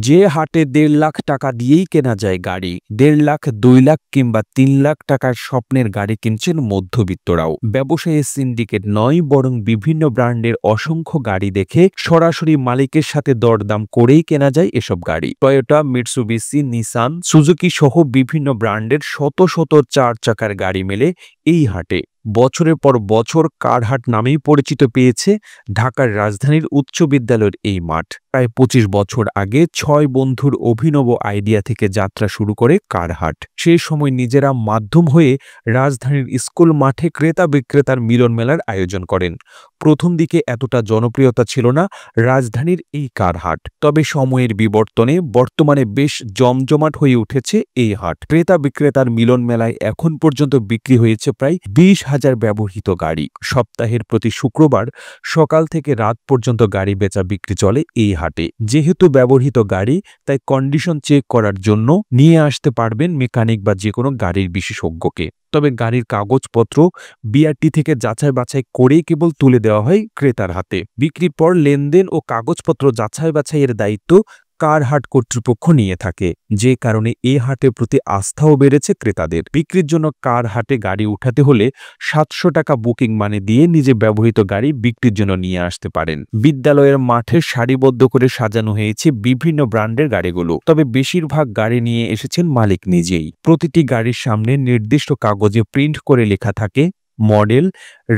যে হাটে ১.৫ লাখ টাকা দিয়েই কেনা যায় গাড়ি, ১.৫ লাখ, ২ লাখ কিংবা ৩ লাখ টাকার স্বপ্নের গাড়ি কিনছেন মধ্যবিত্তরাও। ব্যবসায়ী সিন্ডিকেট নয়, বরং বিভিন্ন ব্র্যান্ডের অসংখ্য গাড়ি দেখে সরাসরি মালিকের সাথে দরদাম করেই কেনা যায় এসব গাড়ি। টয়োটা, মিৎসুবিশি, নিসান, সুজুকি সহ বিভিন্ন ব্র্যান্ডের শত শত ৪ চাকার গাড়ি মেলে এই হাটে। বছরের পর বছর কারহাট নামেই পরিচিত পেয়েছে ঢাকার রাজধানীর উচ্চ বিদ্যালয়ের এই মাঠ। প্রায় ২৫ বছর আগে ৬ বন্ধুর অভিনব আইডিয়া থেকে যাত্রা শুরু করে কারহাট। সেই সময় নিজেরা মাধ্যম হয়ে রাজধানীর স্কুল মাঠে ক্রেতা বিক্রেতার মিলন মেলার আয়োজন করেন। প্রথম দিকে এতটা জনপ্রিয়তা ছিল না রাজধানীর এই কারহাট, তবে সময়ের বিবর্তনে বর্তমানে বেশ জমজমাট হয়ে উঠেছে এই হাট। ক্রেতা বিক্রেতার মিলন মেলায় এখন পর্যন্ত বিক্রি হয়েছে প্রায় ২০,০০০ ব্যবহৃত গাড়ি। সপ্তাহের প্রতি শুক্রবার সকাল থেকে রাত পর্যন্ত গাড়ি বেচা বিক্রি চলে এই হাটে। যেহেতু ব্যবহৃত গাড়ি, তাই কন্ডিশন চেক করার জন্য নিয়ে আসতে পারবেন মেকানিক বা যে কোনো গাড়ির বিশেষজ্ঞকে। তবে গাড়ির কাগজপত্র বিআরটি থেকে যাচাই বাছাই করেই কেবল তুলে দেওয়া হয় ক্রেতার হাতে। বিক্রির পর লেনদেন ও কাগজপত্র যাচাই বাছাইয়ের দায়িত্ব কারহাট কর্তৃপক্ষ নিয়ে থাকে, যে কারণে এ হাটের প্রতি আস্থাও বেড়েছে ক্রেতাদের। বিক্রির জন্য কারহাটে গাড়ি উঠাতে হলে ৭০০ টাকা বুকিং মানি দিয়ে নিজে ব্যবহৃত গাড়ি বিক্রির জন্য নিয়ে আসতে পারেন। বিদ্যালয়ের মাঠে সারিবদ্ধ করে সাজানো হয়েছে বিভিন্ন ব্র্যান্ডের গাড়িগুলো, তবে বেশিরভাগ গাড়ি নিয়ে এসেছেন মালিক নিজেই। প্রতিটি গাড়ির সামনে নির্দিষ্ট কাগজে প্রিন্ট করে লেখা থাকে মডেল,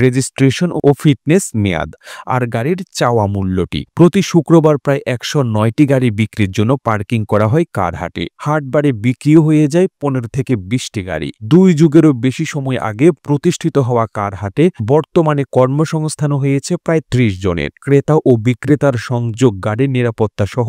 রেজিস্ট্রেশন ও ফিটনেস মেয়াদ আর গাড়ির চাওয়া মূল্যটি। প্রতি শুক্রবার প্রায় ১০৯টি গাড়ি বিক্রির জন্য পার্কিং করা হয় কারহাটে। হাটবারে বিক্রিও হয়ে যায় ১৫ থেকে ২০টি গাড়ি। ২ যুগেরও বেশি সময় আগে প্রতিষ্ঠিত হওয়া কারহাটে বর্তমানে কর্মসংস্থান হয়েছে প্রায় ৩০ জনের। ক্রেতা ও বিক্রেতার সংযোগ, গাড়ির নিরাপত্তা সহ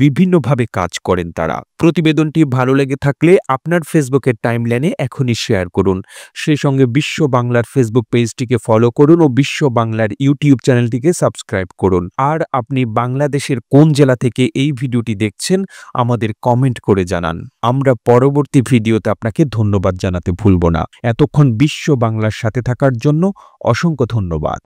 বিভিন্নভাবে কাজ করেন তারা। প্রতিবেদনটি ভালো লেগে থাকলে আপনার ফেসবুকের টাইমলাইনে এখনই শেয়ার করুন। সেই সঙ্গে বিশ্ব বাংলার ফেসবুক পেজটিকে ফলো করুন ও বিশ্ব বাংলার ইউটিউব চ্যানেলটিকে সাবস্ক্রাইব করুন। আর আপনি বাংলাদেশের কোন জেলা থেকে এই ভিডিওটি দেখছেন আমাদের কমেন্ট করে জানান। আমরা পরবর্তী ভিডিওতে আপনাকে ধন্যবাদ জানাতে ভুলব না। এতক্ষণ বিশ্ব বাংলার সাথে থাকার জন্য অসংখ্য ধন্যবাদ।